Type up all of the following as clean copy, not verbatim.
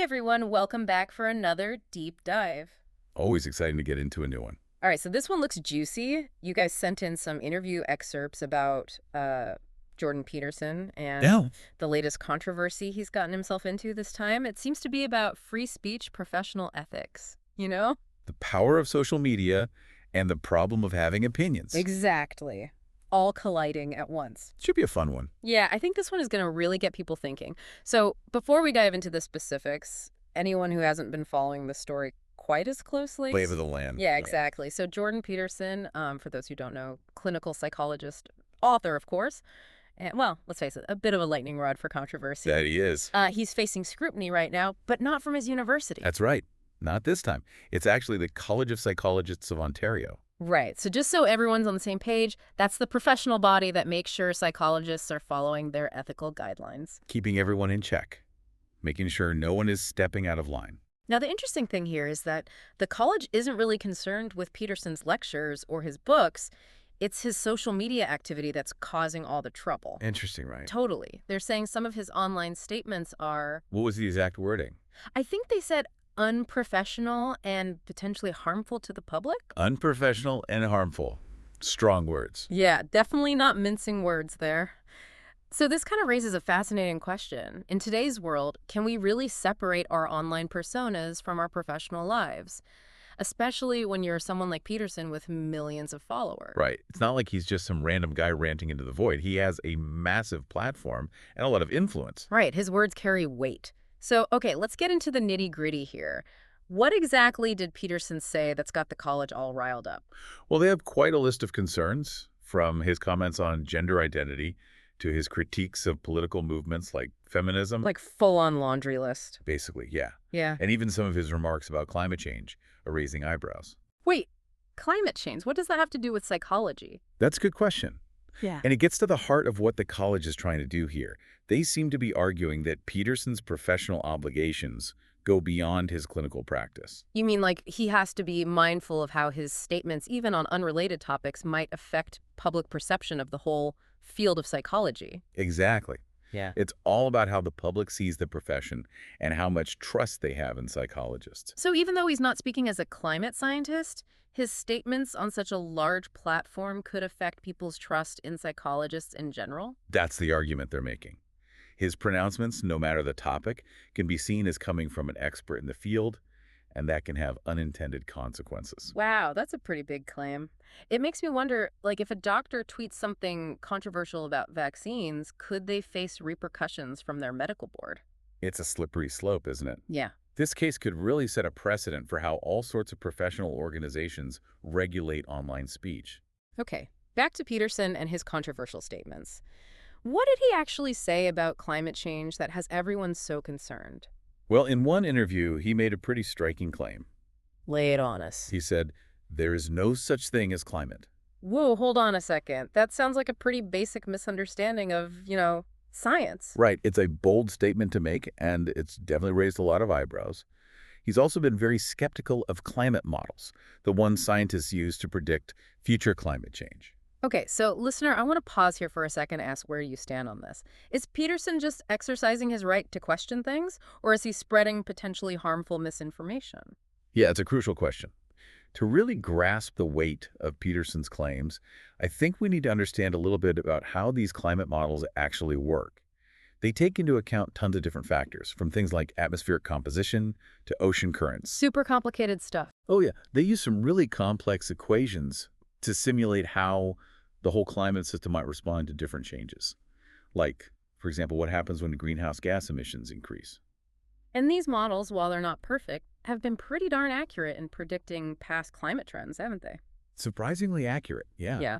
everyone, welcome back for another deep dive. Always exciting to get into a new one. All right, so this one looks juicy. You guys sent in some interview excerpts about Jordan Peterson and Yeah. the latest controversy he's gotten himself into this time. It seems to be about free speech professional ethics, you know? The power of social media and the problem of having opinions. Exactly. All colliding at once. Should be a fun one. Yeah, I think this one is going to really get people thinking. So before we dive into the specifics, anyone who hasn't been following the story quite as closely. Lay of the land. Yeah, exactly. So Jordan Peterson, for those who don't know, clinical psychologist, author, of course. And, well, let's face it, a bit of a lightning rod for controversy. That he is. He's facing scrutiny right now, but not from his university. That's right. Not this time. It's actually the College of Psychologists of Ontario. Right. So just so everyone's on the same page, that's the professional body that makes sure psychologists are following their ethical guidelines. Keeping everyone in check. Making sure no one is stepping out of line. Now, the interesting thing here is that the college isn't really concerned with Peterson's lectures or his books. It's his social media activity that's causing all the trouble. Interesting, right? Totally. They're saying some of his online statements are, What was the exact wording? I think they said unprofessional and potentially harmful to the public. Unprofessional and harmful. Strong words. Yeah, definitely not mincing words there. So this kind of raises a fascinating question. In today's world, can we really separate our online personas from our professional lives? Especially when you're someone like Peterson with millions of followers. Right. It's not like he's just some random guy ranting into the void. He has a massive platform and a lot of influence. Right, his words carry weight. So, okay, let's get into the nitty-gritty here. What exactly did Peterson say that's got the college all riled up? Well, they have quite a list of concerns, from his comments on gender identity to his critiques of political movements like feminism. Like full-on laundry list. Basically, yeah. Yeah. And even some of his remarks about climate change are raising eyebrows. Wait, climate change, what does that have to do with psychology? That's a good question. Yeah. And it gets to the heart of what the college is trying to do here. They seem to be arguing that Peterson's professional obligations go beyond his clinical practice. You mean like he has to be mindful of how his statements, even on unrelated topics, might affect public perception of the whole field of psychology? Exactly. Yeah. It's all about how the public sees the profession and how much trust they have in psychologists. So even though he's not speaking as a climate scientist, his statements on such a large platform could affect people's trust in psychologists in general? That's the argument they're making. His pronouncements, no matter the topic, can be seen as coming from an expert in the field, and that can have unintended consequences. Wow, that's a pretty big claim. It makes me wonder, like, if a doctor tweets something controversial about vaccines, could they face repercussions from their medical board? It's a slippery slope, isn't it? Yeah. This case could really set a precedent for how all sorts of professional organizations regulate online speech. Okay, back to Peterson and his controversial statements. What did he actually say about climate change that has everyone so concerned? Well, in one interview, he made a pretty striking claim. Lay it on us. He said, "There is no such thing as climate." Whoa, hold on a second. That sounds like a pretty basic misunderstanding of, science. Right, it's a bold statement to make, and it's definitely raised a lot of eyebrows. He's also been very skeptical of climate models, the ones scientists use to predict future climate change. Okay, so listener, I want to pause here for a second and ask where you stand on this. Is Peterson just exercising his right to question things, or is he spreading potentially harmful misinformation? Yeah, it's a crucial question. To really grasp the weight of Peterson's claims, I think we need to understand a little bit about how these climate models actually work. They take into account tons of different factors, from things like atmospheric composition to ocean currents. Super complicated stuff. Oh yeah, they use some really complex equations to simulate how the whole climate system might respond to different changes. Like, for example, what happens when greenhouse gas emissions increase. And these models, while they're not perfect, have been pretty darn accurate in predicting past climate trends, haven't they? Surprisingly accurate, yeah. Yeah.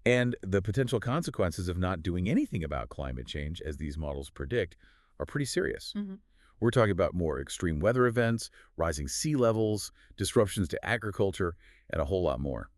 And the potential consequences of not doing anything about climate change, as these models predict, are pretty serious. Mm-hmm. We're talking about more extreme weather events, rising sea levels, disruptions to agriculture, and a whole lot more.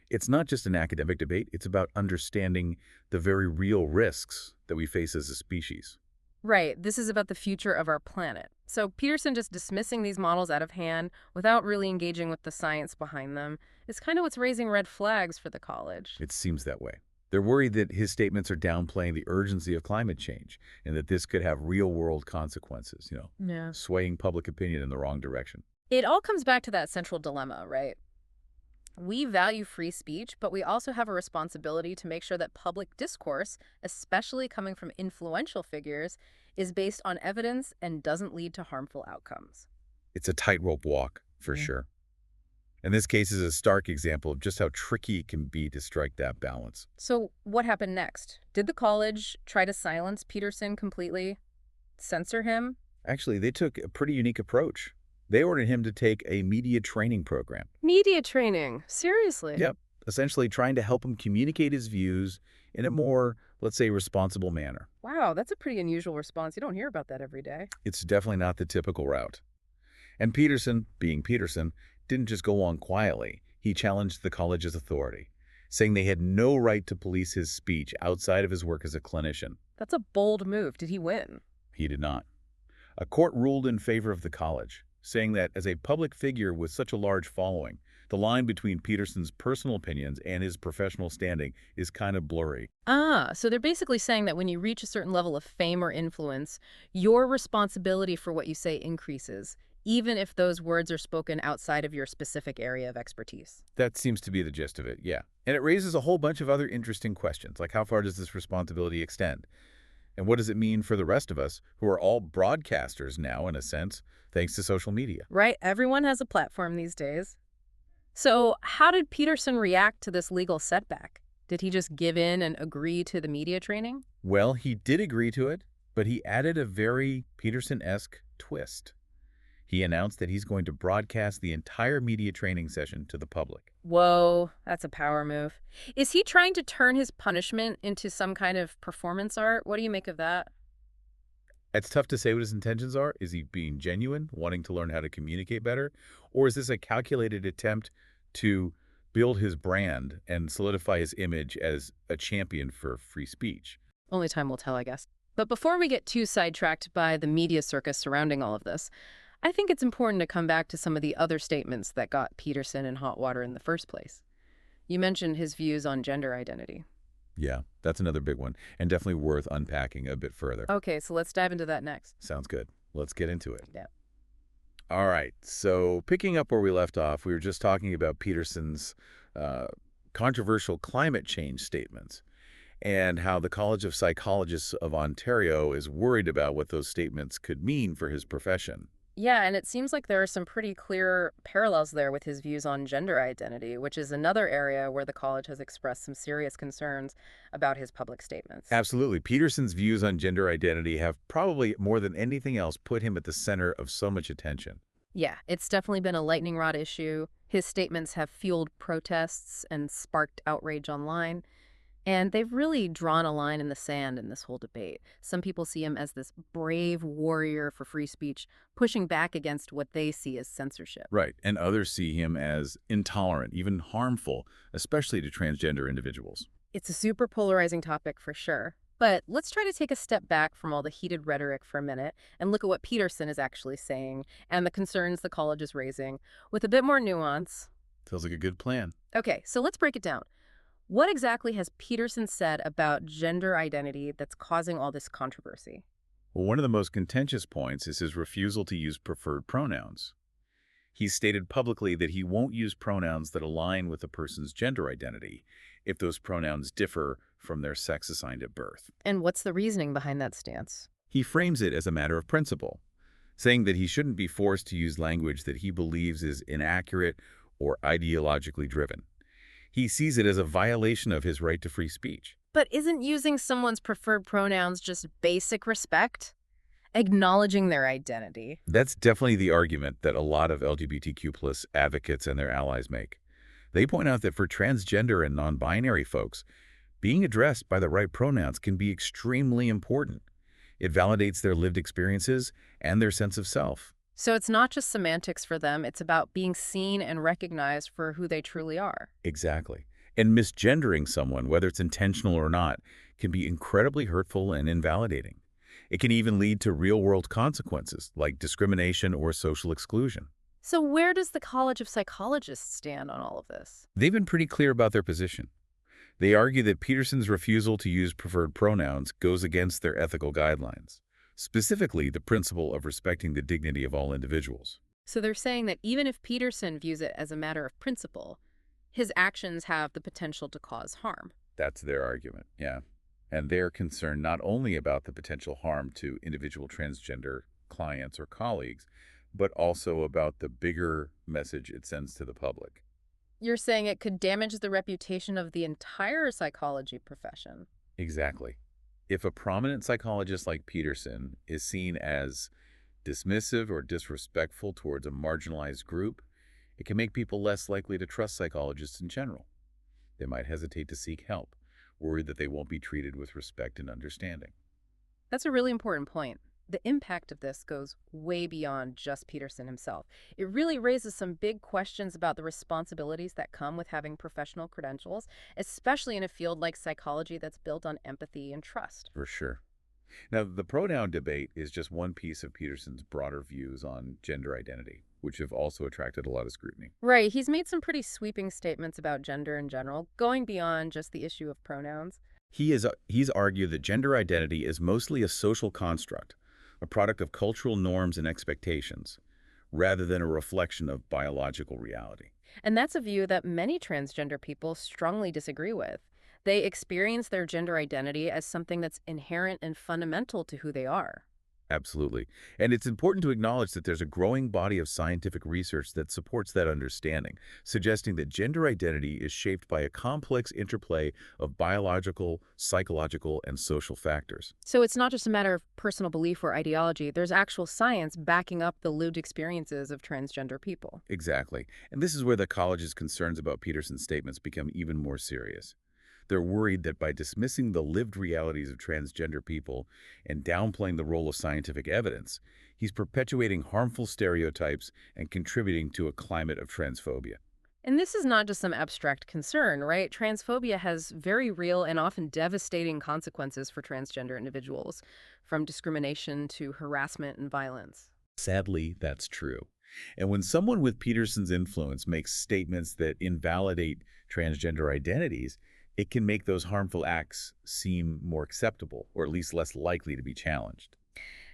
It's not just an academic debate, it's about understanding the very real risks that we face as a species. Right. This is about the future of our planet. So Peterson just dismissing these models out of hand without really engaging with the science behind them is kind of what's raising red flags for the college. It seems that way. They're worried that his statements are downplaying the urgency of climate change and that this could have real-world consequences, Yeah. swaying public opinion in the wrong direction. It all comes back to that central dilemma, right? We value free speech, but we also have a responsibility to make sure that public discourse, especially coming from influential figures, is based on evidence and doesn't lead to harmful outcomes. It's a tightrope walk, for Yeah. sure. And this case is a stark example of just how tricky it can be to strike that balance. So, what happened next? Did the college try to silence Peterson completely? Censor him? Actually, they took a pretty unique approach. They ordered him to take a media training program. Media training. Seriously. Yep. Essentially trying to help him communicate his views in a more, let's say, responsible manner. Wow, that's a pretty unusual response. You don't hear about that every day. It's definitely not the typical route. And Peterson, being Peterson, didn't just go on quietly. He challenged the college's authority, saying they had no right to police his speech outside of his work as a clinician. That's a bold move. Did he win? He did not. A court ruled in favor of the college, saying that as a public figure with such a large following, the line between Peterson's personal opinions and his professional standing is kind of blurry. Ah, so they're basically saying that when you reach a certain level of fame or influence, your responsibility for what you say increases, even if those words are spoken outside of your specific area of expertise. That seems to be the gist of it, yeah. And it raises a whole bunch of other interesting questions, like how far does this responsibility extend? And what does it mean for the rest of us, who are all broadcasters now, in a sense, thanks to social media? Right? Everyone has a platform these days. So, how did Peterson react to this legal setback? Did he just give in and agree to the media training? Well, he did agree to it, but he added a very Peterson-esque twist. He announced that he's going to broadcast the entire media training session to the public. Whoa, that's a power move. Is he trying to turn his punishment into some kind of performance art? What do you make of that? It's tough to say what his intentions are. Is he being genuine, wanting to learn how to communicate better? Or is this a calculated attempt to build his brand and solidify his image as a champion for free speech? Only time will tell, I guess. But before we get too sidetracked by the media circus surrounding all of this, I think it's important to come back to some of the other statements that got Peterson in hot water in the first place. You mentioned his views on gender identity. Yeah, that's another big one, and definitely worth unpacking a bit further. Okay, so let's dive into that next. Sounds good. Let's get into it. Yeah. All right, so picking up where we left off, we were just talking about Peterson's uh, controversial climate change statements and how the College of Psychologists of Ontario is worried about what those statements could mean for his profession. Yeah, and it seems like there are some pretty clear parallels there with his views on gender identity, which is another area where the college has expressed some serious concerns about his public statements. Absolutely. Peterson's views on gender identity have probably, more than anything else, put him at the center of so much attention. Yeah, it's definitely been a lightning rod issue. His statements have fueled protests and sparked outrage online. And they've really drawn a line in the sand in this whole debate. Some people see him as this brave warrior for free speech, pushing back against what they see as censorship. Right, and others see him as intolerant, even harmful, especially to transgender individuals. It's a super polarizing topic for sure. But let's try to take a step back from all the heated rhetoric for a minute and look at what Peterson is actually saying and the concerns the college is raising with a bit more nuance. Feels like a good plan. Okay, so let's break it down. What exactly has Peterson said about gender identity that's causing all this controversy? Well, one of the most contentious points is his refusal to use preferred pronouns. He's stated publicly that he won't use pronouns that align with a person's gender identity if those pronouns differ from their sex assigned at birth. And what's the reasoning behind that stance? He frames it as a matter of principle, saying that he shouldn't be forced to use language that he believes is inaccurate or ideologically driven. He sees it as a violation of his right to free speech. But isn't using someone's preferred pronouns just basic respect? Acknowledging their identity. That's definitely the argument that a lot of LGBTQ+ advocates and their allies make. They point out that for transgender and non-binary folks, being addressed by the right pronouns can be extremely important. It validates their lived experiences and their sense of self. So it's not just semantics for them, it's about being seen and recognized for who they truly are. Exactly. And misgendering someone, whether it's intentional or not, can be incredibly hurtful and invalidating. It can even lead to real-world consequences, like discrimination or social exclusion. So where does the College of Psychologists stand on all of this? They've been pretty clear about their position, They argue that Peterson's refusal to use preferred pronouns goes against their ethical guidelines, specifically the principle of respecting the dignity of all individuals. So they're saying that even if Peterson views it as a matter of principle, his actions have the potential to cause harm. That's their argument, yeah. And they're concerned not only about the potential harm to individual transgender clients or colleagues, but also about the bigger message it sends to the public. You're saying it could damage the reputation of the entire psychology profession. Exactly. If a prominent psychologist like Peterson is seen as dismissive or disrespectful towards a marginalized group, it can make people less likely to trust psychologists in general. They might hesitate to seek help, worried that they won't be treated with respect and understanding. That's a really important point. The impact of this goes way beyond just Peterson himself. It really raises some big questions about the responsibilities that come with having professional credentials, especially in a field like psychology that's built on empathy and trust. For sure. Now, the pronoun debate is just one piece of Peterson's broader views on gender identity, which have also attracted a lot of scrutiny. Right, he's made some pretty sweeping statements about gender in general, going beyond just the issue of pronouns. He's argued that gender identity is mostly a social construct, a product of cultural norms and expectations, rather than a reflection of biological reality. And that's a view that many transgender people strongly disagree with. They experience their gender identity as something that's inherent and fundamental to who they are. Absolutely. And it's important to acknowledge that there's a growing body of scientific research that supports that understanding, suggesting that gender identity is shaped by a complex interplay of biological, psychological, and social factors. So it's not just a matter of personal belief or ideology, there's actual science backing up the lived experiences of transgender people. Exactly. And this is where the college's concerns about Peterson's statements become even more serious. They're worried that by dismissing the lived realities of transgender people and downplaying the role of scientific evidence, he's perpetuating harmful stereotypes and contributing to a climate of transphobia. And this is not just some abstract concern, right? Transphobia has very real and often devastating consequences for transgender individuals, from discrimination to harassment and violence. Sadly, that's true. And when someone with Peterson's influence makes statements that invalidate transgender identities, it can make those harmful acts seem more acceptable, or at least less likely to be challenged.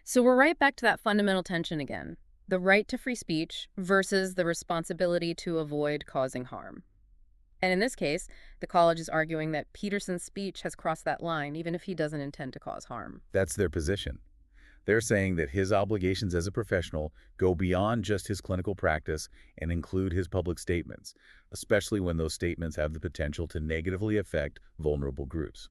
So we're right back to that fundamental tension again, the right to free speech versus the responsibility to avoid causing harm. And in this case, the college is arguing that Peterson's speech has crossed that line, even if he doesn't intend to cause harm. That's their position. They're saying that his obligations as a professional go beyond just his clinical practice and include his public statements, especially when those statements have the potential to negatively affect vulnerable groups.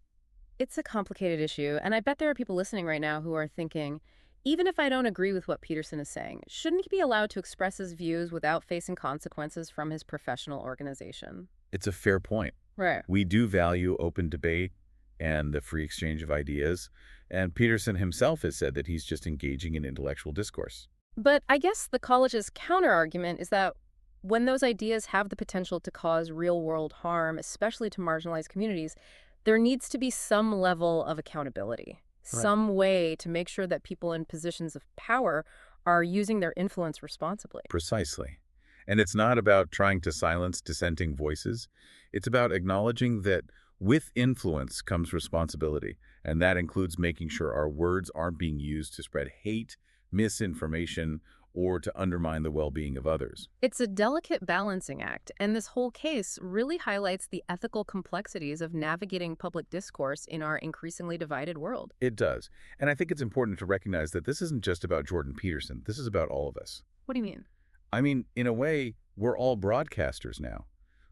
It's a complicated issue, and I bet there are people listening right now who are thinking, even if I don't agree with what Peterson is saying, shouldn't he be allowed to express his views without facing consequences from his professional organization? It's a fair point. Right. We do value open debate and the free exchange of ideas, and Peterson himself has said that he's just engaging in intellectual discourse. But I guess the college's counter-argument is that when those ideas have the potential to cause real-world harm, especially to marginalized communities, there needs to be some level of accountability, Right. some way to make sure that people in positions of power are using their influence responsibly. Precisely. And it's not about trying to silence dissenting voices. It's about acknowledging that with influence comes responsibility, and that includes making sure our words aren't being used to spread hate, misinformation, or to undermine the well-being of others. It's a delicate balancing act, and this whole case really highlights the ethical complexities of navigating public discourse in our increasingly divided world. It does. And I think it's important to recognize that this isn't just about Jordan Peterson. This is about all of us. What do you mean? I mean, in a way, we're all broadcasters now.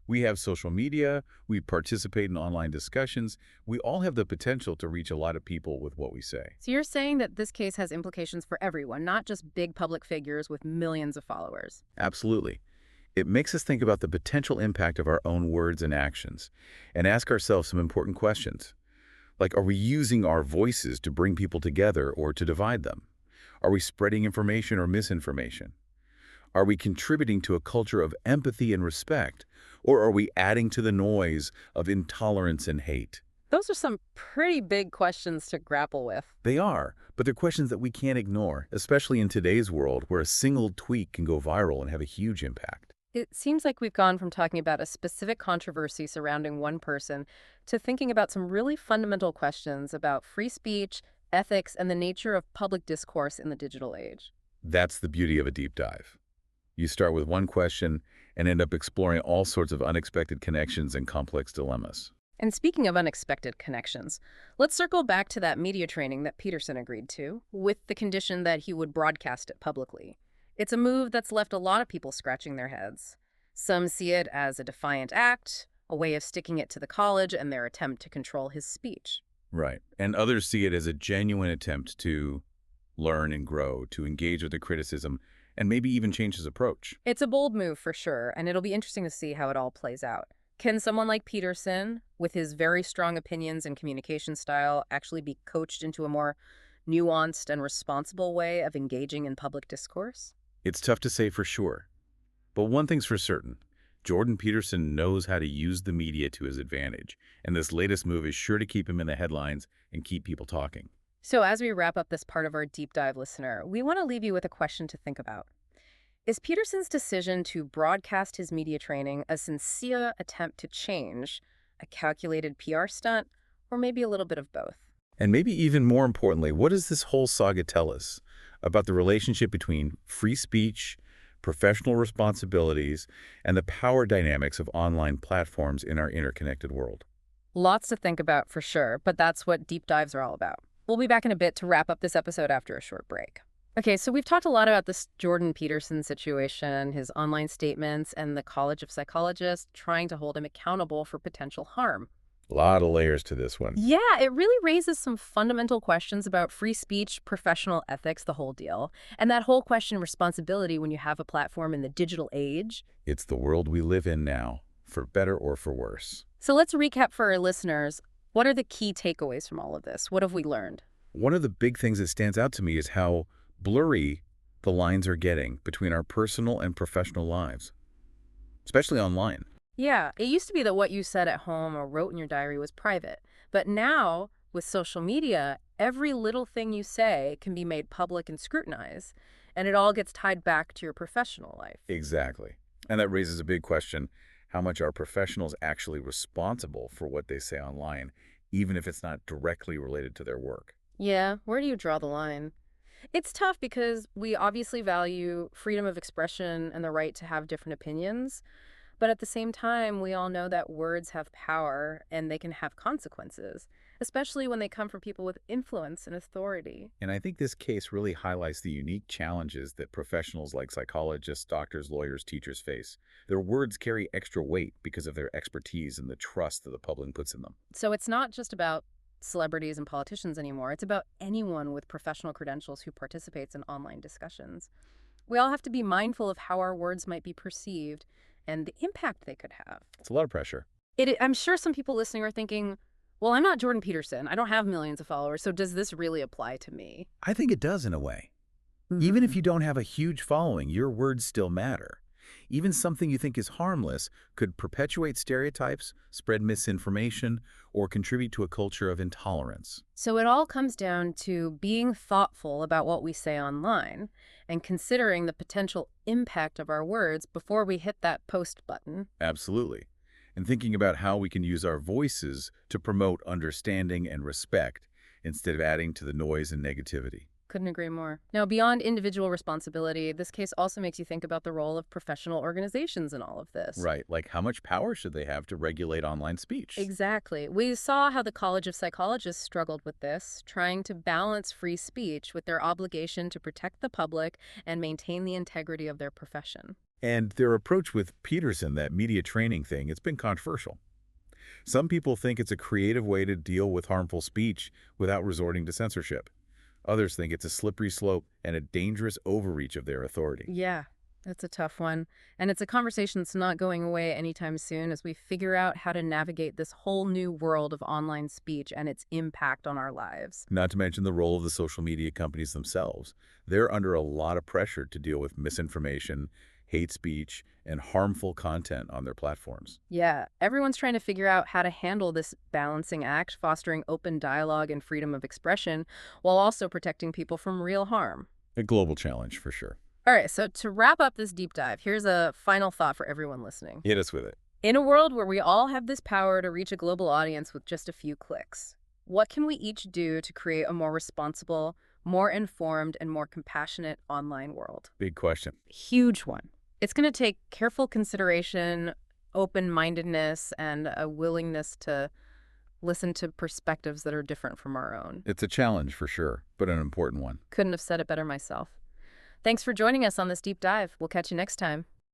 We have social media, we participate in online discussions, we all have the potential to reach a lot of people with what we say. So you're saying that this case has implications for everyone, not just big public figures with millions of followers. Absolutely. It makes us think about the potential impact of our own words and actions and ask ourselves some important questions. Like, are we using our voices to bring people together or to divide them? Are we spreading information or misinformation? Are we contributing to a culture of empathy and respect, or are we adding to the noise of intolerance and hate? Those are some pretty big questions to grapple with. They are, but they're questions that we can't ignore, especially in today's world where a single tweet can go viral and have a huge impact. It seems like we've gone from talking about a specific controversy surrounding one person to thinking about some really fundamental questions about free speech, ethics, and the nature of public discourse in the digital age. That's the beauty of a deep dive. You start with one question and end up exploring all sorts of unexpected connections and complex dilemmas. And speaking of unexpected connections, let's circle back to that media training that Peterson agreed to, with the condition that he would broadcast it publicly. It's a move that's left a lot of people scratching their heads. Some see it as a defiant act, a way of sticking it to the college and their attempt to control his speech. Right. And others see it as a genuine attempt to learn and grow, to engage with the criticism, and maybe even change his approach. It's a bold move for sure, and it'll be interesting to see how it all plays out. Can someone like Peterson, with his very strong opinions and communication style, actually be coached into a more nuanced and responsible way of engaging in public discourse? It's tough to say for sure, but one thing's for certain. Jordan Peterson knows how to use the media to his advantage, and this latest move is sure to keep him in the headlines and keep people talking. So, as we wrap up this part of our deep dive, listener, we want to leave you with a question to think about. Is Peterson's decision to broadcast his media training a sincere attempt to change, a calculated PR stunt, or maybe a little bit of both? And maybe even more importantly, what does this whole saga tell us about the relationship between free speech, professional responsibilities, and the power dynamics of online platforms in our interconnected world? Lots to think about for sure, but that's what deep dives are all about. We'll be back in a bit to wrap up this episode after a short break. Okay, so we've talked a lot about this Jordan Peterson situation, his online statements, and the College of Psychologists trying to hold him accountable for potential harm. A lot of layers to this one. Yeah, it really raises some fundamental questions about free speech, professional ethics, the whole deal. And that whole question of responsibility when you have a platform in the digital age. It's the world we live in now, for better or for worse. So let's recap for our listeners. What are the key takeaways from all of this? What have we learned? One of the big things that stands out to me is how blurry the lines are getting between our personal and professional lives, especially online. Yeah, it used to be that what you said at home or wrote in your diary was private. But now, with social media, every little thing you say can be made public and scrutinized, and it all gets tied back to your professional life. Exactly. And that raises a big question. How much are professionals actually responsible for what they say online, even if it's not directly related to their work? Yeah, where do you draw the line? It's tough because we obviously value freedom of expression and the right to have different opinions. But at the same time, we all know that words have power and they can have consequences, especially when they come from people with influence and authority. And I think this case really highlights the unique challenges that professionals like psychologists, doctors, lawyers, teachers face. Their words carry extra weight because of their expertise and the trust that the public puts in them. So it's not just about celebrities and politicians anymore. It's about anyone with professional credentials who participates in online discussions. We all have to be mindful of how our words might be perceived and the impact they could have. It's a lot of pressure. I'm sure some people listening are thinking, well, I'm not Jordan Peterson. I don't have millions of followers, so does this really apply to me? I think it does in a way. Even if you don't have a huge following, your words still matter. Even something you think is harmless could perpetuate stereotypes, spread misinformation, or contribute to a culture of intolerance. So it all comes down to being thoughtful about what we say online and considering the potential impact of our words before we hit that post button. Absolutely. And thinking about how we can use our voices to promote understanding and respect instead of adding to the noise and negativity. Couldn't agree more. Now, beyond individual responsibility, this case also makes you think about the role of professional organizations in all of this. Right, like how much power should they have to regulate online speech? Exactly. We saw how the College of Psychologists struggled with this, trying to balance free speech with their obligation to protect the public and maintain the integrity of their profession. And their approach with Peterson, that media training thing, it's been controversial. Some people think it's a creative way to deal with harmful speech without resorting to censorship. Others think it's a slippery slope and a dangerous overreach of their authority. Yeah, that's a tough one. And it's a conversation that's not going away anytime soon as we figure out how to navigate this whole new world of online speech and its impact on our lives. Not to mention the role of the social media companies themselves. They're under a lot of pressure to deal with misinformation, hate speech, and harmful content on their platforms. Yeah, everyone's trying to figure out how to handle this balancing act, fostering open dialogue and freedom of expression, while also protecting people from real harm. A global challenge for sure. All right, so to wrap up this deep dive, here's a final thought for everyone listening. Hit us with it. In a world where we all have this power to reach a global audience with just a few clicks, what can we each do to create a more responsible, more informed, and more compassionate online world? Big question. Huge one. It's going to take careful consideration, open-mindedness, and a willingness to listen to perspectives that are different from our own. It's a challenge for sure, but an important one. Couldn't have said it better myself. Thanks for joining us on this deep dive. We'll catch you next time.